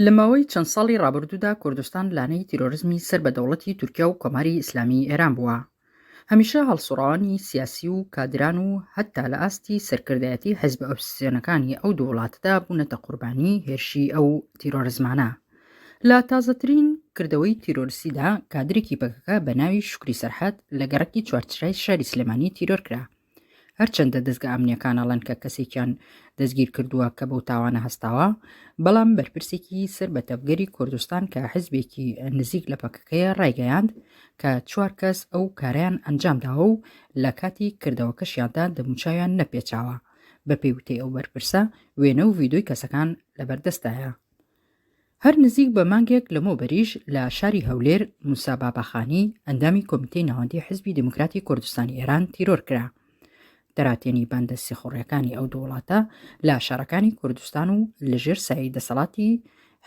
لە ماوەی چەند ساڵی ڕابردوودا کوردستان لانەی تیرۆریزمی سەر بە دەوڵەتی تورکیا و کۆماری ئیسلامی ئێران بووە. هەمیشە هەڵسوڕەوانی سیاسی و کادران و هەتا لە ئاستی سەرکردایەتی حیزب ئۆپۆزیسیۆنەکانی ئەو دوو وڵاتەدا بوونەتە قوربانی هێرشی ئەو تیرۆریزمانە. لە تازەترین کردەوەی تیرۆریستیدا کادرێکی پەکەکە بە ناوی شوکری سەرحەد لە گەڕەکی چوارچرای شاری سلێمانی تیرۆر کرا. هەرچەندە دەستگا ئەمنیەکان ئەڵێن کە کەسێکیان دەستگیر کردووە کە بەو تاوانە هەستاوە، بەڵام بەرپرسێکی سەر بە تەفگەری کوردستان کە حیزبێکی نزیک لە پەکەکەیە ڕایگەیاند کە 4 کەس ئەو کاریان ئەنجامداوە و لە کاتی کردەوەکەشیاندا دەموچاویان نەپێچاوە. بە پێیوتەی ئەو بەرپرسە وێنە و ڤیدۆی کەسەکان لەبەردەستایە. هەر نزیک بە مانگێک لەمەوبەریش لە شاری هەولێر موسا باباخانی ئەندامی کۆمیتەی ناوەندی حیزبی دموکراتی کوردستانی ئێران تیرۆر کرا. دەراتێنی بەندە سێخۆڕیەکانی ئەو دوو وڵاتە لە شارەکانی کوردستان و لەژێر سایەی دەسەڵاتی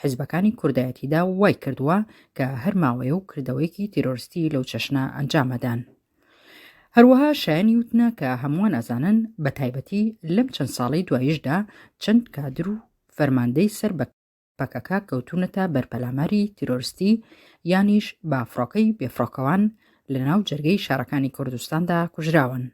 حیزبەکانی کوردایەتیدا وای کردووە کە هەر ماوەیە و کردەوەیەکی تیرۆریستی لەو چەشنە ئەنجامەدان. هەروەها شایانی وتنە کە هەمووان ئەزانن بە تایبەتی لەم چەند ساڵەی دواییشدا چەند کادر و فەرماندەی سەر بە پەکەکە کەوتونەتە بەرپەلاماری تیرۆریستی یانیش بە فڕۆکەی بێفڕۆکەوان لە ناو جەرگەی شارەکانی کوردستاندا کوژراون.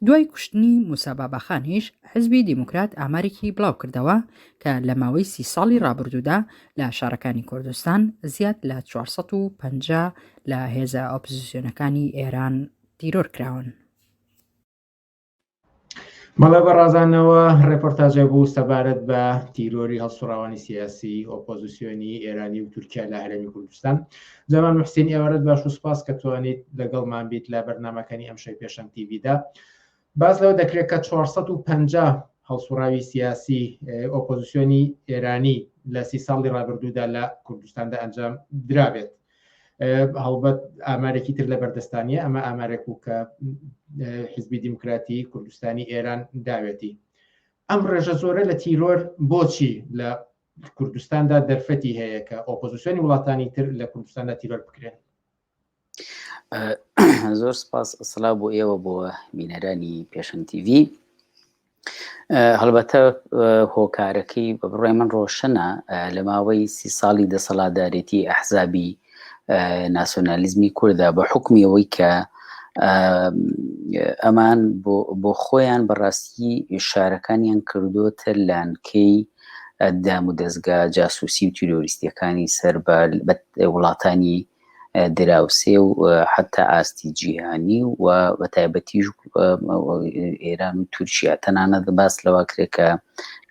دوای کوشتنی موسا باباخانیش حیزبی دیموکرات ئامارێکی بڵاو کردەوە کە لە ماوەی 30 ساڵی ڕابردوودا لە شارەکانی کوردستان زیاد لە 450 لە هێزە ئۆپۆزیسیۆنەکانی ئێران تیرۆر کراون. مەڵە بەڕازانەوە ڕێپۆرتاژێ بوو سەبارەت بە تیرۆری هەڵسوڕاوانی سیاسی ئۆپۆزیسیۆنی ئێرانی و تورکیا لە هەرێمی کوردستان. جەوان محسین ئێوارەت باش و سپاس کە توانیت لەگەڵمان بیت لە بەرنامەکانی ئەم شەی پێشەنگ تیڤیدا. باز لەوە دەکرێت کە 450 هەڵسوڕاوی سیاسی ئۆپۆزیسیۆنی ئێرانی لە 30 ساڵی ڕابردوودا لە کوردستاندا ئەنجام درابێت. هەڵبەت ئامارێکی تر لە بەردەستانیە، ئەمە ئامارێک بوو کە حیزبی دیموکراتی کوردستانی ئێران داوێتی. ئەم ڕێژە زۆرە لە تیرۆر بۆچی لە کوردستاندا دەرفەتی هەیە کە ئۆپۆزیسیۆنی وڵاتانی تر لە کوردستاندا تیرۆر بکرێن؟ زۆر سپاس. سڵاو بۆ ئێوە بۆ بینەرانی پێشەنگ تیڤی. هەڵبەتە هۆکارەکەی بە بڕێ من ڕۆشنە لە ماوەی 30 ساڵی دەسەڵاتدارێتی ئەحزابی ناسیۆنالیزمی کوردە بە حکمی ئەوەی کە ئەمان بۆ خۆیان بەڕاستی شارەکانیان کردوتە لانکەی دام و دەستگا جاسووسی و تیرۆریستیەکانی سەر بە وڵاتانی دراوسێ و حتا ئاستی جیهانی و بە تایبەتیش ئێران و تورکیا. تەنانەت باس لەوە کرێت کە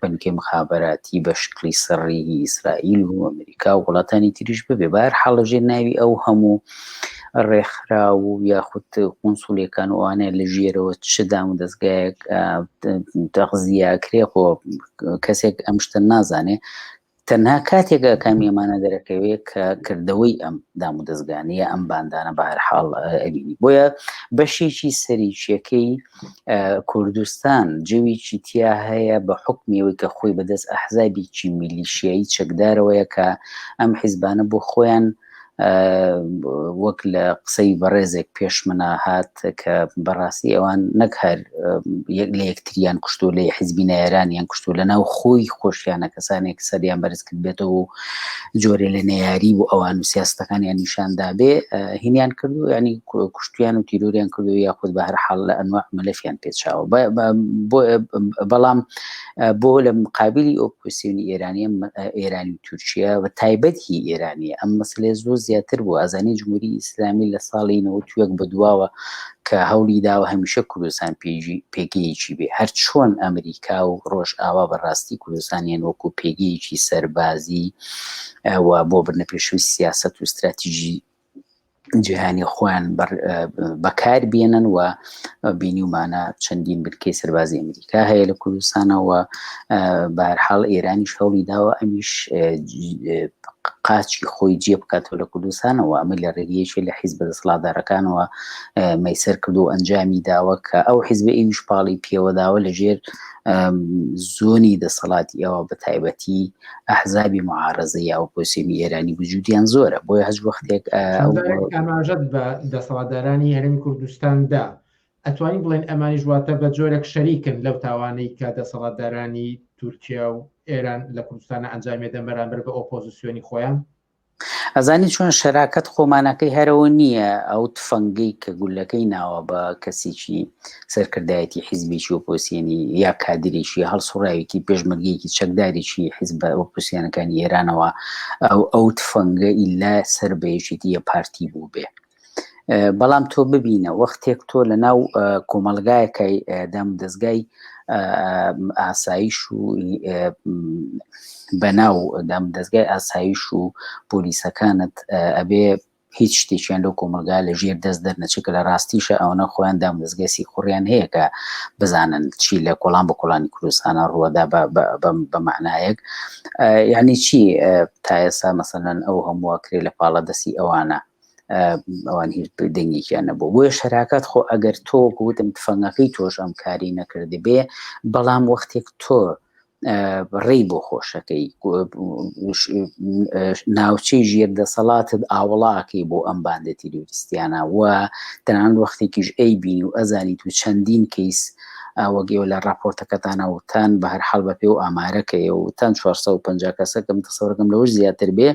بنکەی مخابەراتی بە شکلی سڕی ئیسرائیل و ئەمریکا و وڵاتانی تریش ببێ بە هەر حاڵ لەژێر ناوی ئەو هەموو ڕێکخرا و یاخود قونسوڵیەکان وانەیە لە ژێرەوە چ دام و دەستگایەک تەغزیەکرێ خۆ کەسێک ئەم شتە نازانێ، تەنها کاتێکە کامیێمانە دەرەکەوێت کە کردەوەی ئەم دام و دەستگانەیە ئەم باندانە بە هەر حاڵ ئەبینی. بۆیە بەشێکی سەرچیەکەی کوردستان جەوێکی تیا هەیە بە حکمیەوەی کە خۆی بەدەست ئەحزابێکی میلیشیایی چەکدارەوەیە کە ئەم حیزبانە بۆ خۆیان وەک لە قسەی بەڕێزێک پێش منە هات کە بەڕاستی ئەوان نەک هەر لە یەکتریان کوشتو لە حیزبی نایێرانیان کوشتو لە ناو خۆی خۆشیانە کەسانێک سەریان بەرز کرد بێتەوە و جۆرێ لە نەیاری بۆ ئەوان و سیاستەکانیان نیشاندا بێ هینیان کردو، ینی کوشتیان و تیرۆریان کردو یاخود بە هەر حاڵ لە ئەنواع مەلەفیان پێچاوە. بەڵام بۆ لە مقابلی ئۆپۆزیسیۆنی ئێرانی و تورکیا و تایبەتی ئێرانی ئەم مەسلەیە زۆر زیاتر بوو. ئازانی جمهوری ئیسلامی لە ساڵی 91 بەدواوە کە هەوڵی داوە هەمیشە کوردستان پێگەیەکی بێ، هەر چۆن ئەمریکا و ڕۆژ ئاوا بەڕاستی کوردستانیان وەکو پێگەیەکی سەربازی و بۆ بردنەپێشووی سیاست و استراتیژی جیهانی خۆیان بەکار بێنن و بینیومانە چەندین بنکەی سەربازی ئەمریکا هەیە لە کوردستانەوە. بە هەر حاڵ ئێرانیش هەوڵی داوە ئەمیش قاچی خۆی جێ بکاتەوە لە کوردستانەوە. ئەمە لە ڕێگەیەکی لە حیزبە دەسەڵاتدارەکانەوە مەیسەر کردو و ئەنجامی داوە کە ئەو حیزبە ئێویش پاڵی پێوەداوە لەژێر زۆنی دەسەڵاتی ئەوە بە تایبەتی ئەحزابی معارەزە یا ئۆپۆزیسیۆنی ئێرانی وجودیان زۆرە. بۆیە هەج وەختێک ئاماژەت بە دەسەڵاتدارانی هەرێمی کوردستاندا ئەتوانین بڵێن ئەمانی ژواتە بە جۆرێک شەریکن لەو تاوانەی کە دەسەڵاتدارانی تورکیا و ئێران لە کوردستانە ئەنجامێدەن بەرامبەر بە ئۆپۆزیسیۆنی خۆیان. ئەزانی چۆن شەراکەت خۆمانەکەی هەرەوە نییە ئەو تفەنگەی کە گولەکەی ناوە بە کەسێکی سەرکردایەتی حیزبێکی ئۆپۆزیسیۆنی یا کادرێکی هەڵسوڕاوێکی پێشمەرگەیەکی چەکدارێکی حیزب ئۆپۆزیسیۆنەکانی ئێرانەوە ئەو تفەنگە ئیلا سەر بەیەکێتی یە پارتی بوو بێ. بەڵام تۆ ببینە وەختێک تۆ لە ناو کۆمەڵگایەکەی دام دەستگای ئاسایش و بەناو دام دەستگای ئاسایش و پۆلیسەکانت ئەبێ هیچ شتێکیان لەو کۆمەلگا لە ژێر دەست دەرنەچێکە لە ڕاستیشە ئەوەنە خۆیان دام دەستگەسی خوڕیان هەیە کە بزانن چی لە کۆڵان بە کۆڵانی کوردستانە ڕووەدا بە معنایەک یعنی چی تا ئێستا مەسەلەن ئەو هەمووە کرێ لە پاڵە دەستی ئەوانە ئەوان هیچ دەنگێکیان نەبوو بۆیە شەراکەت خۆ ئەگەر تۆ گوتم تفەنگەکەی تۆش ئەم کاری نەکردی بێ بەڵام وەختێک تۆ ڕێی بۆ خۆشەکەی ناوچەی ژێردەسەڵاتت ئاوەڵاکەی بۆ ئەم باندە تیرۆریستیانە و تەنانەت وەختێکیش ئەی بینی و ئەزانیت و چەندین کەیس وەگەیەوە لە راپۆرتەکەتانە وتان بە هەر حاڵ بە پێ و ئامارەکەی و تان 450 کەسەکەم تەسەوڕەکەم لەوەش زیاتر بێ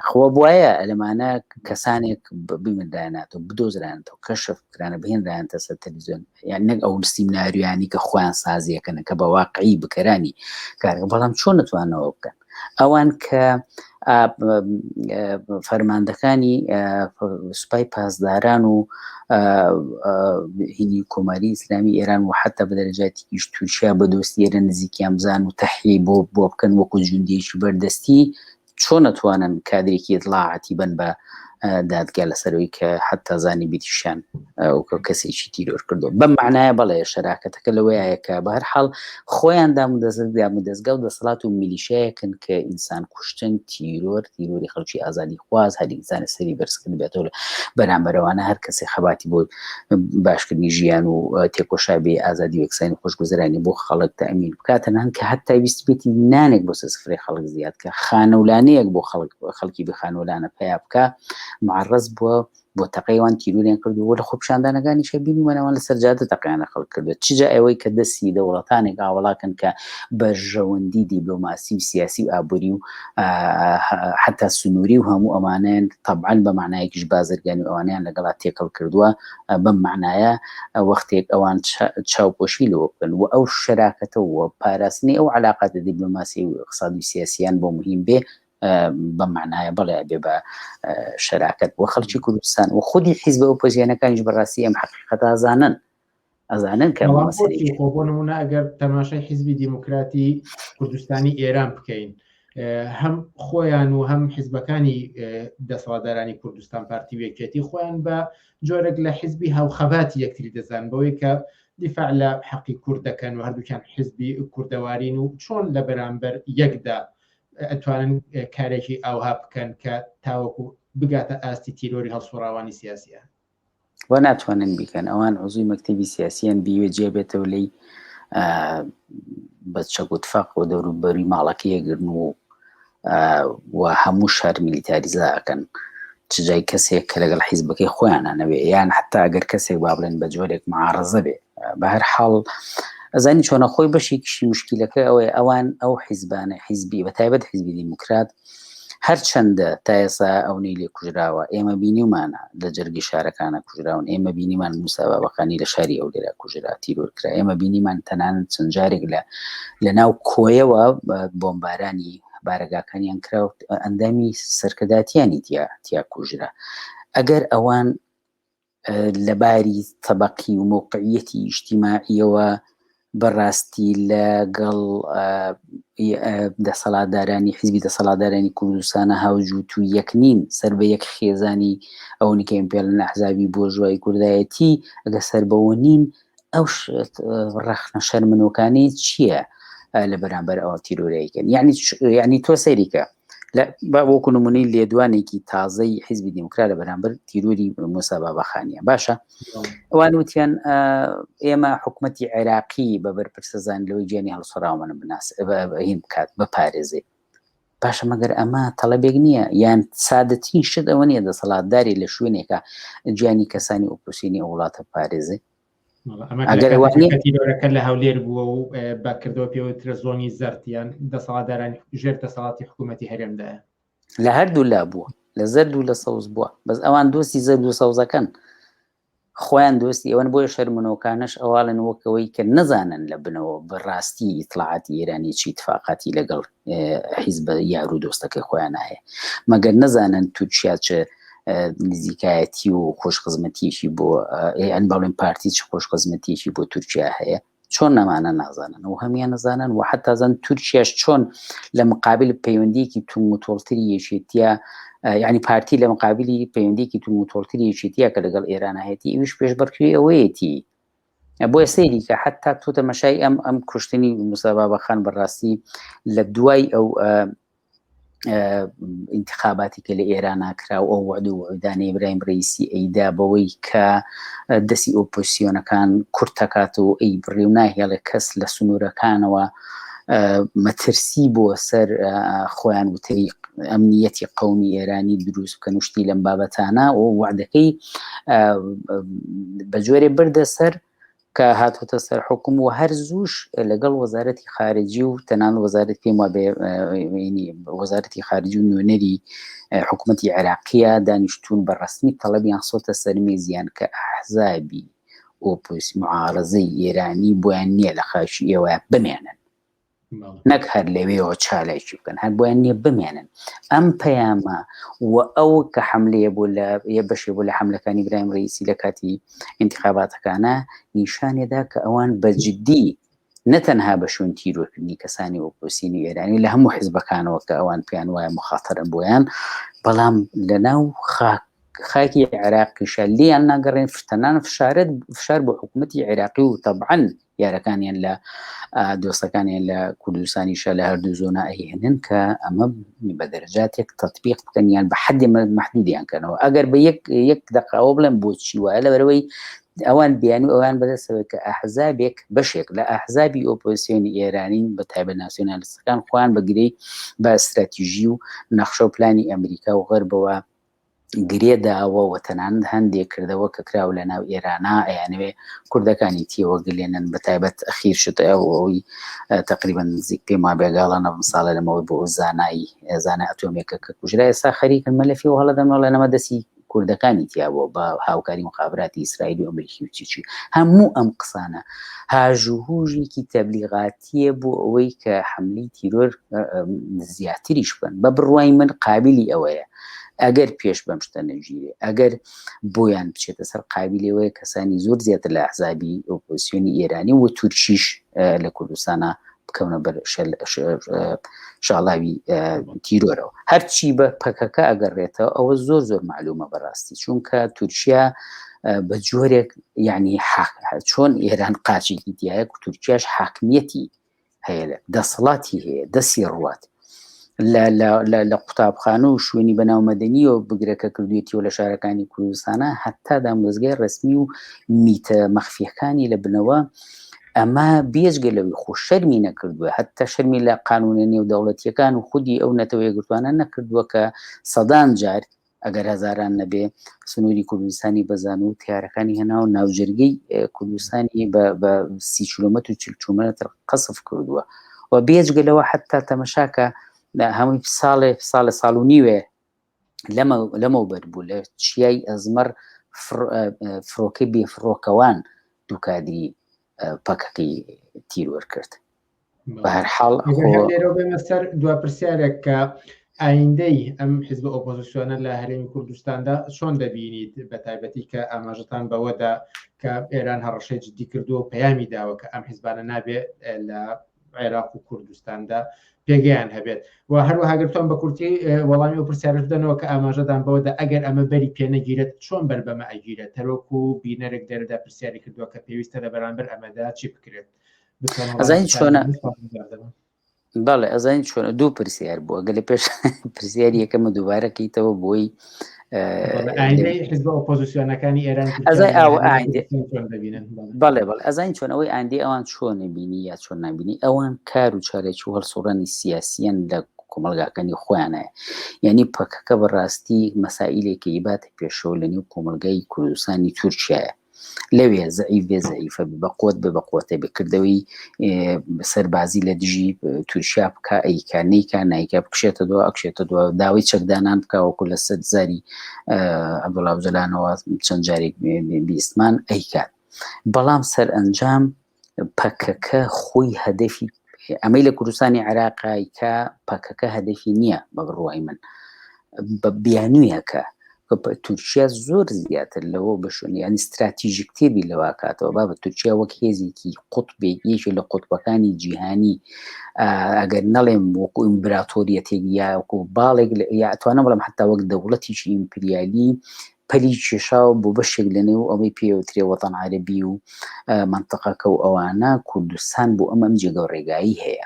خۆ بواە لەمانە کەسانێک بمردانێتەوە بدۆزرانێتەوە کەشفکرانە بهێنرایانتە سەر تەلەڤیزیۆن یان نەک ئەو سیمیناریانی کە خۆیان سازیەکەن کە بە واقعی بکەرانی کارەکە بەڵام چۆن نتوانەوە بکەن ئەوان کە فەرماندەکانی سوپای پاسداران و هینی کۆماری ئیسلامی ئێران و حتا بە دەرەجاتیش تورکیا بە دۆستیێرە نزیکیان بزان و تەحیی بۆ بکەن وەکو جوندێکی بەردەستی چۆن نتوانن کادرێکی ئیطلاعاتی بن بە دادگا لەسەرەوەی کە حتا زانی بیتیشیان ئەو کەسێکی تیرۆر کردو بەم معنایە بەڵێ شەراکەتەکە لەوەیە کە بە هەر حاڵ خۆیان دامودەستگا و دەسەڵات و میلیشایەکن کە ئینسان کوشتن تیرۆری خەڵکی ئازادی خواز هەر ئینسانە سەری بەرزکرد بێتەوە بەرامبەرەوانە هەر کەسێ خەباتی بۆ باشکردنی ژیان و تێکۆشابێ ئازادی و یەکسانی خۆشگوزەرانی بۆ خەڵک تەئمین بکاتەنان کە حتا ویستی بێتی نانێک بۆ سفرەی خەڵک زیاد کە خانەولانەیەک بۆ خەڵکی بخانەولانە پیا بکە معرض بۆ تەقەیوان تیرۆریان کردووە لە خۆپشاندانەکانی شەبینی منەوان لەسەر جادە تەقییانە خەڵک کردو چجا ئەوەی کە دەستی دەوڵەتانێک ئاوەڵاکن کە بە ژەوەندی دیبلۆماسی و سیاسی و ئابووری و حتا سنووری و هەموو ئەمانیان طبعاً بە معنایەکیش بازرگانی و ئەوانیان لەگەڵا تێکەڵ کردووە بەم معنایە وەختێک ئەوان چاوپۆشی لەوە بکەن و ئەو شەراکەتەوە پاراستنی ئەو علاقاتە دیبلۆماسی و اقتصادی و سیاسیان بۆ مهم بێ بە معنایە بەڵێ بێ بە شەراکەت بۆ خەڵکی کوردستان و خودی حیزب ئۆپۆزیسیۆنەکانیش بەڕاستی ئەم حەقیقەتە ئەزانن کە بۆ نمونە ئەگەر تەماشای حیزبی دیموکراتی کوردستانی ئێران بکەین هەم خۆیان و هەم حیزبەکانی دەسەڵاتدارانی کوردستان پارتی وێکێتی خۆیان بە جۆرێک لە حیزبی هاوخەباتی یەکتری دەزان بەوەی کە دیفاع لە حەقی کورد دەکەن و هەردووکیان حیزبی کوردەوارین و چۆن لە بەرامبەر یەکدا ئەتوانن کارێکی ئاوها بکەن کە تاوەکو بگاتە ئاستی تیرۆری هەڵسوڕاوانی سیاسیە و ناتوانن بیکەن ئەوان عزوی مەکتەبی سیاسیان بیوێ جێبێتەوە لەی بە چەگوتفەق و دەوروبەری ماڵەکەیەگرن و هەموو شار میلیتاریزاکەن چجای کەسێک کە لەگەڵ حیزبەکەی خۆیانە نەوێ یان حتا ئەگەر کەسێک با بڵێن بە جۆرێک معارەزە بێ بە هەر حاڵ ئەزانی چۆنە خۆی بەشێکیشی مشکلەکە ئەوەیە ئەوان ئەو حیزبانە حیزبی بەتایبەت حیزبی دیموکرات هەرچەندە تا ئێستا ئەوەی لێ کوژراوە ئێمە بینیومانە لە جەرگی شارەکانە کوژراون ئێمە بینیمان موسا بابەخانی لە شاری ئەو لێرە کوژرا تیرۆرکرا ئێمە بینیمان تەنانەت چەند جارێک لە ناو کۆیەوە بۆمبارانی بارەگاکانیان کرا و ئەندامی سەرکەداتیانی تیا کوژرا ئەگەر ئەوان لەباری تەبەقی و موقعیەتی ئیجتیماعیەوە بەڕاستی لەگەڵ دەسەڵاتدارانی حیزبی دەسەڵاتدارانی کوردستانە هاوجووت و یەکنین سەر بە یەک خێزانی ئەوەی کە پێ لە نەحزابی بۆ ژوای کوردایەتی ئەگە سەر بەوە نین ئەو ڕەخنە شەرمنۆکانی چییە لە بەرامبەر ئەوە تیرۆریەکەن یعنی تۆ سەریکە وەکو نمونەی لێدوانێکی تازەی حیزبی دیموکرات لە بەرامبەر تیرۆری موسا بابەخانیە باشە ئەوان وتیان ئێمە حکومەتی عێراقی بە بەرپرسەزان لەوەی گیانی هەڵسوڕاومانە هین بکات بپارێزێ باشە مەگەر ئەمە تەڵەبێک نییە یان سادەترین شت ئەوە نییە دەسەڵاتداری لە شوێنێکە گیانی کەسانی ئۆپۆزیسیۆنی ئەو وڵاتە پارێزێ ئەگەرەکە لە هەولێر بووە و باکردەوە پێوترە زۆنی زەرتیان دەسەڵاتدارانی ژێر دەسەڵاتی حکوومەتی هەرێمدایە لە هەردوو لا بووە لە زەرد و لە سەوز بووە بەس ئەوان دۆستی زەرد و سەوزەکەن خۆیان دۆستی ئەوەن بۆیە شەرمنەوەکانش ئەواڵن وەکەوەی کە نەزانن لە بنەوە بەڕاستی ئیتلاعاتی ئێرانی چی اتفاقاتی لەگەڵ حیزب یار و دۆستەکەی خۆیان هەیە مەگەر نەزانن تورکیا چ نزیکایەتی و خۆشخزمەتیشی بۆ ئەن باڵێن پارتی چ خۆشخزمەتیشی بۆ تورکیا هەیە چۆن نەمانە نازانن و هەمیان نەزانن و حتا زەن تورکیاش چۆن لە مقابل پەیوەندیەکی توم و تۆڵتری یەکێتیە یعنی پارتی لە مقابلی پەیوەندیەکی توم و تۆڵتری یەکێتیە کە لەگەڵ ئێران هەیەتی ئیوش پێشبڕکێ ئەوەیەتی بۆیە سەیری کە حتا تۆ تەماشای ئەم کوشتنی موسا بابەخان بەڕاستی لە دوای ئەو انتخاباتی کە لە ئێران ناکرا و ئەو وعد و وعدانەی ئیبراهیم ڕەیسی ئەیدا بەوەی کە دەستی ئۆپۆزیسیۆنەکان کورت دەکات و ئەی بڕێ و ناهێڵێ کەس لە سنوورەکانەوە مەترسی بۆ سەر خۆیان وتەی ئەمنیەتی قەومی ئێرانی دروست بکەن وشتی لەم بابەتانە و وعدەکەی بە جۆرێ بردە سەر کە هاتوتە سەر حکوم و هەر زووش لەگەڵ وەزارەتی خارجی و تەنان وەزارەت پێم وابێ وەزارەتی خارجی و نوێنەری حکوومەتی عێراقیە دانیشتوون بە ڕسمی تەڵەبیان سۆتە سەر مێزیان کە ئەحزابی ئۆپۆزیسیۆن معارەزەی ئێرانی بۆیان نییە لە خاشی ئێوە بمێنن نەک هەر لەوێەوە چالێکی بکەن هەر بۆیان نییە بمێنن ئەم پەیامە و ئەو کە حملەیە بۆ لە بەشێ بۆ لە حملەکانی ئیبراهیم ڕەیسی لە کاتی انتخاباتەکانە نیشانێدا کە ئەوان بەجددی نەتەنها بە شوێن تیرۆکردنی کەسانی ئۆپۆزیسیۆنی ئێرانی لە هەموو حیزبەکانەوە کە ئەوان پێیان وایە مخاتەرن بۆیان بەڵام لەناو خاکی عێراقیشە لیان ناگەڕێن تەنان فشار بۆ حکوومەتی عێراقی و تەبعەن یارەکانیان لە دۆستەکانیان لە کوردستانیشە لە هەردوو زۆنا ئەهێنن کە ئەمە بە دەرەجاتێک تەطبیق بکەن یان بە حەدی مەحدودیان کەنەوە ئەگەر بە یەک دقەوە بڵێن بۆچی وایە لەبەرەوەی ئەوان بیان و ئەوان بەدەستەوە کە ئەحزابێک بەشێک لە ئەحزابی ئۆپۆزیسیۆنی ئێرانی بە تایبەت ناسیۆنالیستەکان خۆیان بەگرەی بە ئەستراتیژی و نەخشە و پلانی ئەمریکا و غەربەوە گرێداوە و تەنانەت هەندێک کردەوە کە کراوە لە ناو ئێرانە ئەیانوێ کوردەکانی تیەوە گلێنن بە تایبەت ئەخیر شتە ئەوەی تقریبا نزیک پێم وا بێگاڵە 9 ساڵە لەمەوەی بۆ زانای ئەتۆمێکە کە کوژرا ئێستا خەریکن مەلەفی و هەڵەدەنەوە لە نەمە دەستی کوردەکانی تیاوە بە هاوکاری مخابراتی ئیسرائیل و ئەمریکی و چیچی هەموو ئەم قسانە هاژوهوژێکی تەبلیغاتیە بۆ ئەوەی کە حملەی تیرۆر زیاتریش بن بە بڕوای من قابلی ئەوەیە ئەگەر پێش بەم شتە نەگیرێ ئەگەر بۆیان بچێتە سەر قابلەوەی کەسانی زۆر زیاتر لە ئەحزابی ئۆپۆزیسیۆنی ئێرانی و تورکیش لە کوردستانە بکەونە بەر شاڵاوی تیرۆرەوە هەرچی بە پەکەکە ئەگەڕێتەوە ئەوە زۆر معلومە بەڕاستی چونکە تورکیا بە جۆرێک یعنی چۆن ئێران قاچێکی دیایە و تورکیاش حاکمیەتی هەیە دەسەڵاتی هەیە دەستی ڕوات لە قوتابخانە و شوێنی بەناومەدەنی و بگرەکە کردوێتی و لە شارەکانی کوردستانە هەتا دامۆزگای ڕسمی و میتە مەخفیەکانی لە بنەوە ئەمە بێجگە لەوەی خۆ شەرمی نەکردووە هەتا شەرمی لە قانونە نێودەوڵەتیەکان و خودی ئەو نەتەوەی گرتوانە نەکردووە کە سەدان جار ئەگەر هەزاران نەبێ سنووری کوردستانی بەزان و تیارەکانی هێنا و ناوجەرگەی کوردستانی بە 30 کیلۆمەتر و 40 کیلۆمەتر قەسف کردووە و بێجگەلەوە حتا تەمەشاکە هەمووی ساڵ و نیوێ لەمەوبەر بوو لە چیای ئەزمەر فڕۆکەی بێفڕۆکەوان دووکادری پەکەکەی تیرۆر کرد بە هەر حاڵ سەر دو پرسیارێک کە ئایندەی ئەم حیزب ئۆپۆزیسیۆنە لە هەرێمی کوردستاندا چۆن دەبینیت بە تایبەتی کە ئاماژەتان بەوەدا کە ئێران هەڕەشەی جدی کردو و پەیامی داوە کە ئەم حیزبانە نابێت لە عێراق و کوردستاندا پێگەیان هەبێت و هەروەها گرتوان بە کورتی وەڵامی و پرسیارش بدەنەوە کە ئاماژەدان بەوەدا ئەگەر ئەمە بەری پێ نەگیرێت چۆن بەربەمە ئەگیرێت تەرۆکو و بینەرێک دەرەدا پرسیاری کردووە کە پێویستە لە بەرامبەر ئەمەدا چی بکرێت ئەزانی چۆنە بەڵێ ئەزانی چۆنە دوو پرسیار بووە گەل پێش پرسیاری یەکەمە دووبارەکەیتەوە بۆی حیزب ئۆپۆزیسیۆنەکانی ئێران بەڵێ ئەزانی چۆن ئەوەی ئایندەی ئەوان چۆن نبینی یا چۆن نبینی ئەوان کار و چارێکی و هەڵسوڕانی سیاسیان لە کۆمەلگاکانی خۆیانە یعنی پەکەکە بەڕاستی مەسائلێکی باتە پێشەوە لە نێو کۆمەلگای کوردستانی تورکیایە لەوێ زەعیف بێ زەعیفە بەقوت بە بەقوتە بکردەوەی سەربازی لە دژی تورکیا بکە ئەیکا نەیکا نایکا بکشێتە دو ئەکشێتە دو داوای چەکدانان بکوەکو لە سەد زاری عەبدوڵڵا ئۆجەلانەوە چەند جارێک بیستمان ئەیکات بەڵام سەر ئەنجام پەکەکە خۆی هەدەفی ئەمەی لە کوردستانی عێراقیکە پەکەکە هەدەفی نییە بە بڕوای من بە بیانوویەکە تورکیا زۆر زیاتر لەوە بەشونی ینی استراتیژیکتێبی لەوا کاتەوە با بە تورکیا وەک هێزێکی قوتبێکی لە قوتبەکانی جیهانی ئەگەر نەڵێم وەکو ئیمپراتۆریەتێک یا وەکو باڵێک یاتوانە بەڵام حتا وەک دەوڵەتیشی ئیمپریالی پەلی کێشاو بۆ بەشێک لەنێو ئەوەی پێوترێ وەتەن عەرەبی و منتەقەکە و ئەوانە کوردستان بۆ ئەمەم جێگە ڕێگایی هەیە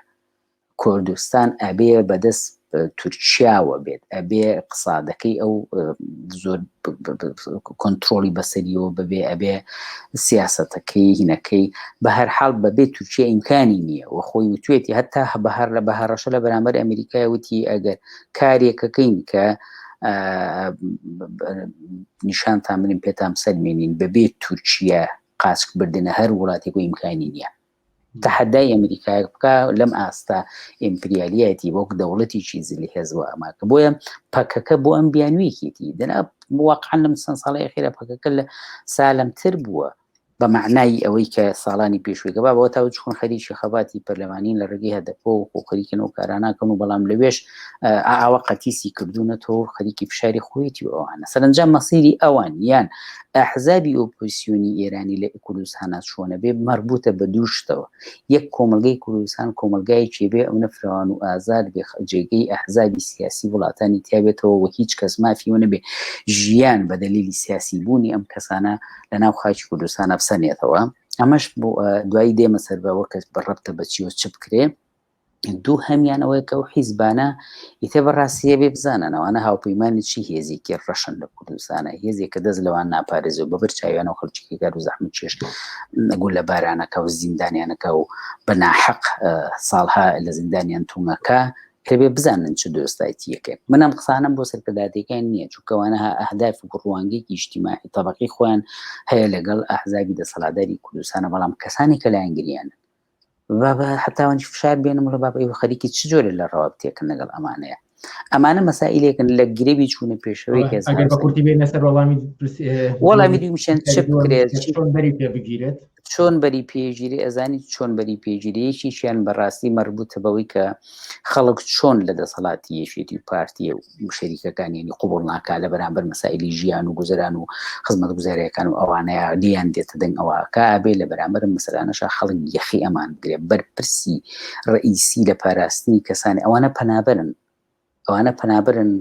کوردستان ئەبێ بەدەست تورکیاوە بێت ئەبێ اقتصادەکەی ئەو زۆر کۆنترۆلی بەسەریەوە ببێ ئەبێ سیاسەتەکەی هینەکەی بە هەر حاڵ بەبێ تورکیا ئیمکانی نییە و خۆی وتوێتی هەتا بەهار لە بەهارەشە لە بەرامبەر ئەمریکای وتی ئەگەر کارێکەکەین کە نیشانتان بنین پێتان سەلمێنین بەبێ تورکیا قاچک بردنە هەر وڵاتێک و ئیمکانی نییە تحدای ئەمریکای بکە لەم ئاستا ئیمپریالیەتی وەک دەوڵەتیی زلی هێزوە ئەماکە بۆیە پەکەکە بۆ ئەم بیانوویەکێتی دەنا واقعا لەم چەند ساڵی ئەخیرە پەکەکە لە سالمتر بووە بە معنای ئەوەی کە ساڵانی پێشوویکە بەوە تا چون خەریکی خەباتی پەرلەمانین لە ڕێگەی هەدەفۆ و خەریکن و کاراناکەن و بەڵام لەوێش ئاوا قەتیسی کردوونەتەوە خەریکی فشاری خۆیەتی و ئەوانە سەرنجام مەسیری ئەوان یان ئەحزابی ئۆپۆزیسیۆنی ئێرانی لە کوردستانە چۆنە بێ مربوطە بە دوو شتەوە یەک کۆمەلگەی کوردستان کۆمەلگایەکی بێ ئەو نەفرەوان و ئازاد بێ جێگەی ئەحزابی سیاسی وڵاتانی تیابێتەوە و هیچ کەس مافیەوە نەبێ ژیان بە دەلیلی سیاسی بوونی ئەم کەسانە لەناو خاکی کوردستانە بسەنێتەوە ئەمەش بۆ دوایی دێمە سەر بەوە کەس بەڕەبتە بەچیوە چ بکرێ دوو هەمیانەوەی کە و حیزبانە ئیتە بەڕاستیە بێ بزاننەوەوانە هاوپەیمانی چی هێزێکی ڕەشن لە کوردستانە هێزێک کە دەست لەوان ناپارێزەوە بەبەر چاویانە و خەڵکی گەر و زەحمەت چێش گول لە بارانەکە و زیندانیانەکە و بەناحەق ساڵها لە زیندانیان تومەکە کەبێ بزانن چ دۆستایەتیەکە منم قسانم بۆ سەرکردادەکان نییە چونکەوانە ئەهداف و ڕوانگەیەکی ئیجتیماعی تەبەقی خۆیان هەیە لەگەڵ ئەحزابی دەسەڵاتداری کوردستانە بەڵام کەسانی کە لایەنگریانن حتاوانی فشار بێنم لە بابەی خەریکی چ جۆرە لە ڕەوابتێکن لەگەڵ ئەمانەیە ئەمانە مەسائلێکن لە گرێبی چوونە پێشەوەی ئەگەر بە کورتی بێنە سەر وەڵامی دومیشێن چ بکرێت چۆن بەری پێ بگیرێت چۆن بەری پێگیری ئەزانی چۆن بەری پێگیریەکی شیان بەڕاستی مربوطە بەوەی کە خەڵک چۆن لە دەسەڵاتی یەشێتی و پارتیە و شەریکەکانیانی قوبوڵ ناکا لە بەرامبەر مەسائلی ژیان و گوزەران و خزمەت گوزاریەکان و ئەوانەیە دییان دێتە دەنگ ئەوەکە ئابێ لە بەرامبەر مەسەلانەشە خەڵک یەخی ئەمان بگرێت بەرپرسی ڕئیسی لە پاراستنی کەسانی ئەوانە پەنابەرن ئەوانە پەنابەرن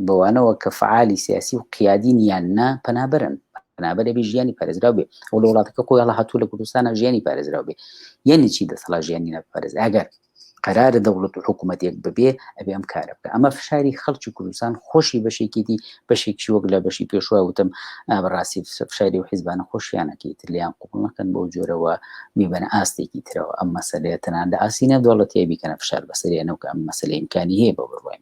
بەوانەوە کە فعالی سیاسی و قیادینیان نا پەنابەرن پەنابەرە بێ ژیانی پارێزراو بێ ئەو لە وڵاتەکە خۆی هەڵە هاتوو لە کوردستانە ژیانی پارێزراو بێ یعنی چی دەسەڵا ژیانی نەپارێز ئەگەر قەرارە دەوڵەت و حکوومەتێک ببێ ئەبێ ئەم کارە بکە ئەمە فشاری خەڵکی کوردستان خۆشی بەشێکیتی بەشێکی وەک لە بەشی پێشوە وتم بەڕاستی فشاری و حیزبانە خۆشیانەکەی تر لیان قوبڵ نەکەن بۆ جۆرەوە میبەنە ئاستێکی ترەوە ئەم مەسەلەیە تەناندا ئاسی نەدوڵەتێ بیکەنە فشار بەسەریانەوە کە ئەم مەسەلە ئیمکانی هەیە بە بڕوای